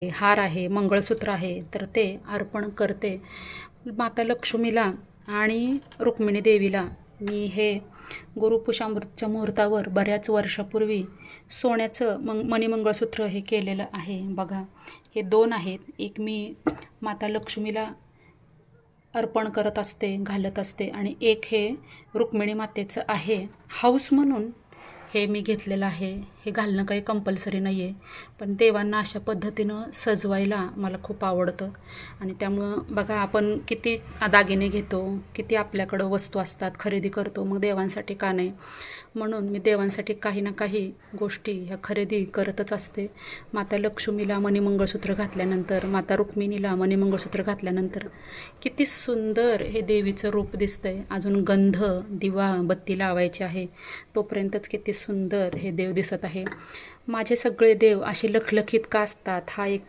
हार आहे, मंगळसूत्र आहे, तर ते अर्पण करते. माता लक्ष्मीला आणि रुक्मिणी देवीला मी हे गुरुपुषामृतच्या मुहूर्तावर बऱ्याच वर्षापूर्वी सोन्याचं मणिमंगळसूत्र हे केलेलं आहे. बघा, हे 2 आहेत. एक मी माता लक्ष्मीला अर्पण करत असते, घालत असते, आणि एक हे रुक्मिणी मातेचं आहे. हौस म्हणून हे मी घेतलेलं आहे. हे घालणं काही कंपल्सरी नाही आहे, पण देवांना अशा पद्धतीनं सजवायला मला खूप आवडतं. आणि त्यामुळं बघा, आपण किती दागिने घेतो, किती आपल्याकडं वस्तू असतात, खरेदी करतो, मग देवांसाठी का नाही? म्हणून मी देवांसाठी काही ना काही गोष्टी ह्या खरेदी करतच असते. माता लक्ष्मीला मणिमंगळसूत्र घातल्यानंतर, माता रुक्मिणीला मणिमंगळसूत्र घातल्यानंतर किती सुंदर हे देवीचं रूप दिसतंय. अजून गंध, दिवा, बत्ती लावायची आहे, तोपर्यंतच किती सुंदर हे देव दिसत आहे. माझे सगळे देव असे लखलखीत का असतात, हा एक